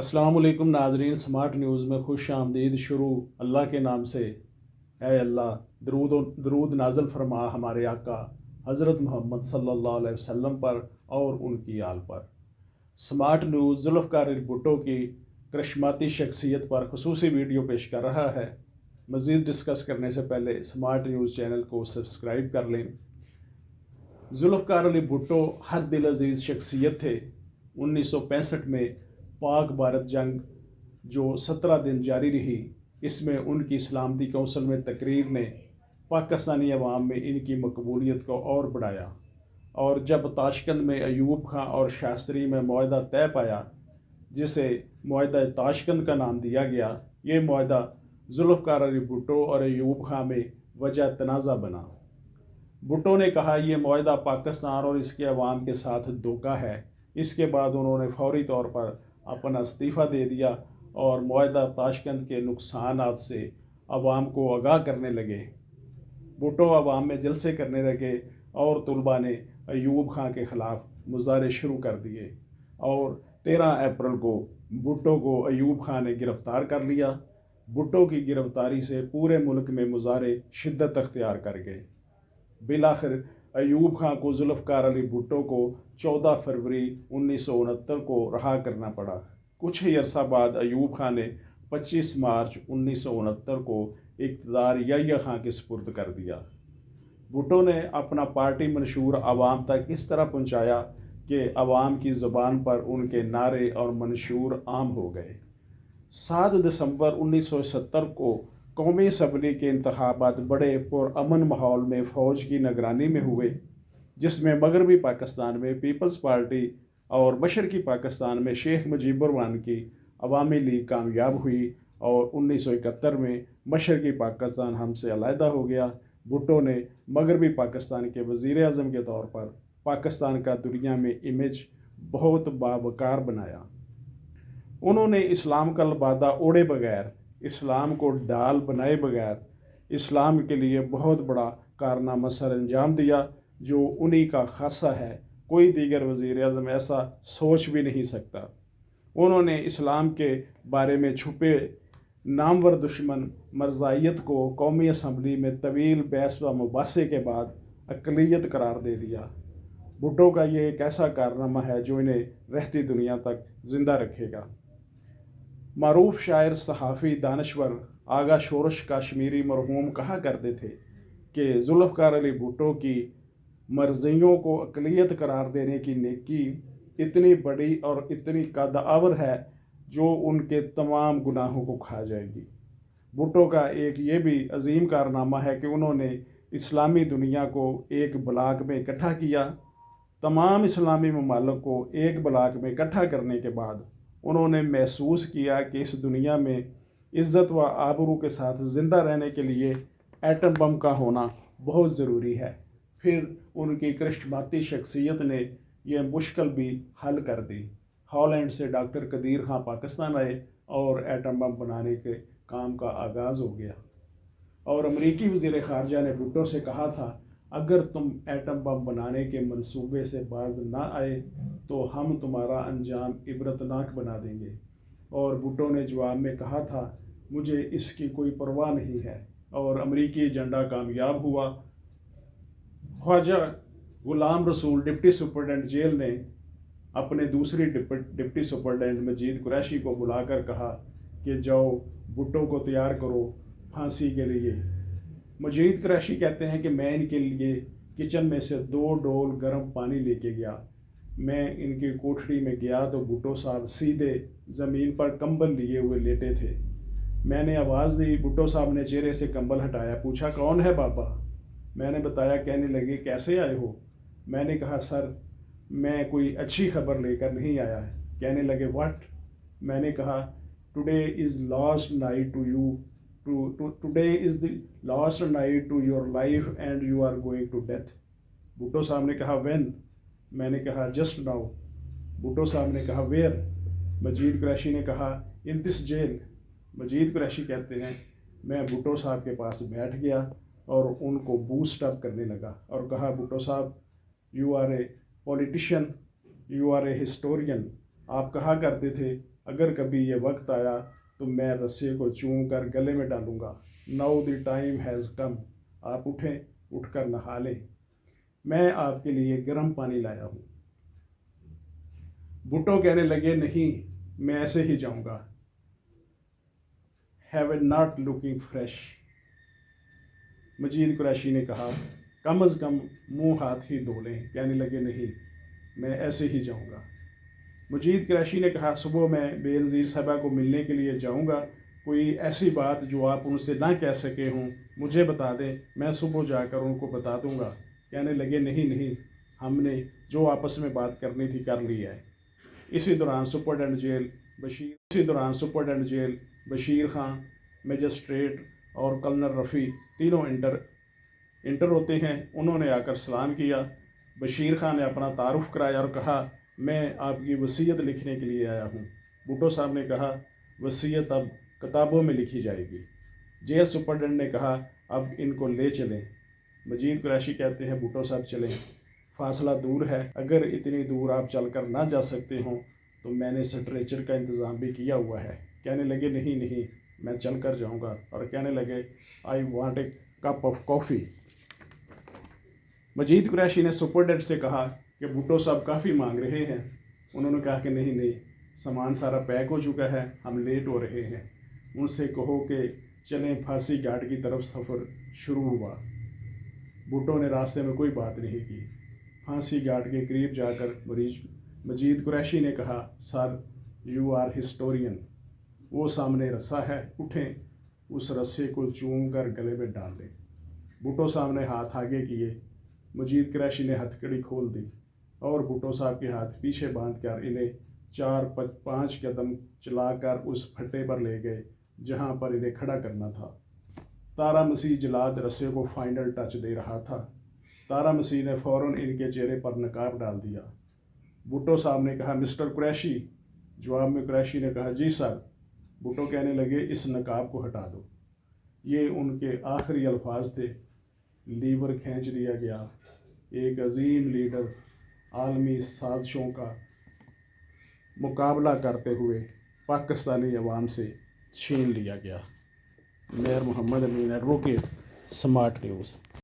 अस्सलाम वालेकुम नाजरीन, स्मार्ट न्यूज़ में खुश आमदीद। शुरू अल्लाह के नाम से। ऐ अल्लाह, दरूद नाज़िल फरमा हमारे आका हज़रत मोहम्मद सल्लल्लाहु अलैहि वसल्लम पर और उनकी आल पर। स्मार्ट न्यूज़ जुल्फ़कार अली भुट्टो की करिश्माती शख्सियत पर खुसूसी वीडियो पेश कर रहा है। मज़ीद डिस्कस करने से पहले स्मार्ट न्यूज़ चैनल को सब्सक्राइब कर लें। जुल्फ़कार अली भुट्टो हर दिल अजीज़ शख्सियत थे। 1965 में पाक भारत जंग जो 17 दिन जारी रही, इसमें उनकी सलामती कौंसिल में तकरीर ने पाकिस्तानी अवाम में इनकी मकबूलियत को और बढ़ाया, और जब ताशकंद में अयूब खां और शास्त्री में मुआहदा तय पाया, जिसे मुआहदा ताशकंद का नाम दिया गया, ये मुआहदा जुल्फ़कार अली भुट्टो और अयूब खां में वजह तनाज़ा बना। भुट्टो ने कहा, यह मुआहदा पाकिस्तान और इसके अवाम के साथ धोखा है। इसके बाद उन्होंने फौरी तौर पर अपना इस्तीफ़ा दे दिया और मुआहदा ताशकंद के नुकसानात से अवाम को आगाह करने लगे। भुट्टो अवाम में जलसे करने लगे और तुलबा ने अयूब खां के ख़िलाफ़ मुजाहरे शुरू कर दिए, और 13 अप्रैल को भुट्टो को अयूब खां ने गिरफ़्तार कर लिया। भुट्टो की गिरफ़्तारी से पूरे मुल्क में मुजाहरे शिद्दत अख्तियार कर गए। बिलाखिर अयूब खां को जुल्फ़कार अली भुट्टो को 14 फरवरी 1969 को रहा करना पड़ा। कुछ ही अरसा बाद अयूब खां ने 25 मार्च 1969 को इक़्तिदार याह्या खां के सुपुर्द कर दिया। भुट्टो ने अपना पार्टी मंशूर आवाम तक इस तरह पहुँचाया कि अवाम की ज़ुबान पर उनके नारे और मंशूर आम हो गए। 7 दिसंबर 1970 को कौमी असम्बली के इंतखाबात बड़े पुरअमन माहौल में फ़ौज की निगरानी में हुए, जिसमें मगरबी पाकिस्तान में पीपल्स पार्टी और मशरकी पाकिस्तान में शेख मुजीबुर रहमान की अवामी लीग कामयाब हुई, और 1971 में मशरकी पाकिस्तान हमसे अलहदा हो गया। भुट्टो ने मगरबी पाकिस्तान के वज़ीर आज़म के तौर पर पाकिस्तान का दुनिया में इमेज बहुत बावकार बनाया। उन्होंने इस्लाम का लबादा ओढ़े बगैर, इस्लाम को ढाल बनाए बगैर इस्लाम के लिए बहुत बड़ा कारनामा सर अंजाम दिया, जो उन्हीं का खासा है। कोई दीगर वज़ीर आज़म ऐसा सोच भी नहीं सकता। उन्होंने इस्लाम के बारे में छुपे नामवर दुश्मन मरज़ाइयत को कौमी असम्बली में तवील बहस व मुबासे के बाद अक़लियत करार दे दिया। भुट्टो का ये एक ऐसा कारनामा है जो इन्हें रहती दुनिया तक ज़िंदा रखेगा। मारूफ शायर, सहाफ़ी, दानश्वर आगा शोरश काश्मीरी मरहूम कहा करते थे कि जुल्फ़कार अली भुट्टो की मर्ज़ियों को अक़लियत करार देने की नेकी इतनी बड़ी और इतनी कद्दावर है जो उनके तमाम गुनाहों को खा जाएगी। भुट्टो का एक ये भी अजीम कारनामा है कि उन्होंने इस्लामी दुनिया को एक ब्लाक में इकट्ठा किया। तमाम इस्लामी ममालिक को एक ब्लाक में इकट्ठा करने के बाद उन्होंने महसूस किया कि इस दुनिया में इज़्ज़त व आबरू के साथ ज़िंदा रहने के लिए एटम बम का होना बहुत ज़रूरी है। फिर उनकी करिश्माती शख्सियत ने यह मुश्किल भी हल कर दी। हॉलैंड से डॉक्टर कदीर खां पाकिस्तान आए और एटम बम बनाने के काम का आगाज़ हो गया, और अमरीकी वज़ीर ख़ारजा ने भुट्टो से कहा था, अगर तुम एटम बम बनाने के मंसूबे से बाज ना आए तो हम तुम्हारा अंजाम इबरतनाक बना देंगे। और भुट्टो ने जवाब में कहा था, मुझे इसकी कोई परवाह नहीं है, और अमरीकी एजेंडा कामयाब हुआ। Khwaja Ghulam Rasool deputy superintendent jail ने अपने दूसरी डिप्टी सुपरटेंडेंट मजीद कुरैशी को बुलाकर कहा कि जाओ भुट्टो को तैयार करो फांसी के लिए। मजीद कुरैशी कहते हैं कि मैं इनके लिए किचन में से 2 डोल गर्म पानी लेके गया। मैं इनकी कोठरी में गया तो भुट्टो साहब सीधे ज़मीन पर कंबल लिए हुए लेटे थे। मैंने आवाज़ दी, भुट्टो साहब ने चेहरे से कंबल हटाया, पूछा, कौन है बाबा? मैंने बताया। कहने लगे, कैसे आए हो? मैंने कहा, सर मैं कोई अच्छी खबर लेकर नहीं आया है। कहने लगे, व्हाट? मैंने कहा, today is last night to you today is the last night to your life and you are going to death. Bhutto साहब ने कहा, व्हेन? मैंने कहा, जस्ट नाउ। भुट्टो साहब ने कहा, वेयर? मजीद कुरैशी ने कहा, इन दिस जेल। मजीद कुरैशी कहते हैं, मैं भुट्टो साहब के पास बैठ गया और उनको बूस्ट अप करने लगा और कहा, भुट्टो साहब, you are a politician, you are a historian. आप कहा करते थे اگر کبھی یہ وقت آیا تو میں رسے کو چوم کر گلے میں ڈالوں گا. Now the time has come. آپ اٹھیں, اٹھ کر نہا لیں, میں آپ کے لیے گرم پانی لایا ہوں. بھٹو کہنے لگے, نہیں, میں ایسے ہی جاؤں گا. Have a not looking fresh. Majeed Qureshi نے کہا, کم از کم منہ ہاتھ ہی دھو لیں. کہنے لگے, نہیں, میں ایسے ہی جاؤں گا. مجید قریشی نے کہا, صبح میں بے نظیر صاحبہ کو ملنے کے لیے جاؤں گا. کوئی ایسی بات جو آپ ان سے نہ کہہ سکے ہوں مجھے بتا دیں, میں صبح جا کر ان کو بتا دوں گا. کہنے لگے, نہیں, ہم نے جو آپس میں بات کرنی تھی کر لی ہے. اسی دوران superintendent jail Bashir Khan, magistrate اور کلنر رفیع تینوں انٹر ہوتے ہیں. انہوں نے آ کر سلام کیا. بشیر خان نے اپنا تعارف کرایا اور کہا, میں آپ کی وصیت لکھنے کے لیے آیا ہوں. بھٹو صاحب نے کہا, وصیت اب کتابوں میں لکھی جائے گی. جیل سپرڈنٹ نے کہا, اب ان کو لے چلیں. مجید قریشی کہتے ہیں, بھٹو صاحب چلیں, فاصلہ دور ہے, اگر اتنی دور آپ چل کر نہ جا سکتے ہوں تو میں نے سٹریچر کا انتظام بھی کیا ہوا ہے. کہنے لگے, نہیں, میں چل کر جاؤں گا. اور کہنے لگے, I want a cup of coffee. Majeed Qureshi نے سپرڈنٹ سے کہا کہ بھٹو صاحب کافی مانگ رہے ہیں. انہوں نے کہا کہ نہیں, سامان سارا پیک ہو چکا ہے, ہم لیٹ ہو رہے ہیں. ان سے کہو کہ چلیں, پھانسی گھاٹ کی طرف سفر شروع ہوا. بھٹو نے راستے میں کوئی بات نہیں کی. پھانسی گھاٹ کے قریب جا کر مجید قریشی نے کہا, سر, یو آر ہسٹورین. وہ سامنے رسا ہے, اٹھیں, اس رسے کو چوم کر گلے میں ڈال لیں. بھٹو صاحب نے ہاتھ آگے کیے. مجید قریشی نے ہتھکڑی کھول دی اور بھٹو صاحب کے ہاتھ پیچھے باندھ کر انہیں 4-5 قدم چلا کر اس پھٹے پر لے گئے جہاں پر انہیں کھڑا کرنا تھا. تارا مسیح جلاد رسے کو فائنل ٹچ دے رہا تھا. تارا مسیح نے فوراً ان کے چہرے پر نقاب ڈال دیا. بھٹو صاحب نے کہا, مسٹر قریشی. جواب میں قریشی نے کہا, جی سر. بھٹو کہنے لگے, اس نقاب کو ہٹا دو. یہ ان کے آخری الفاظ تھے. لیور کھینچ دیا گیا. ایک عظیم لیڈر عالمی سازشوں کا مقابلہ کرتے ہوئے پاکستانی عوام سے چھین لیا گیا. میر محمد امین, ایڈوکیٹ, سمارٹ نیوز.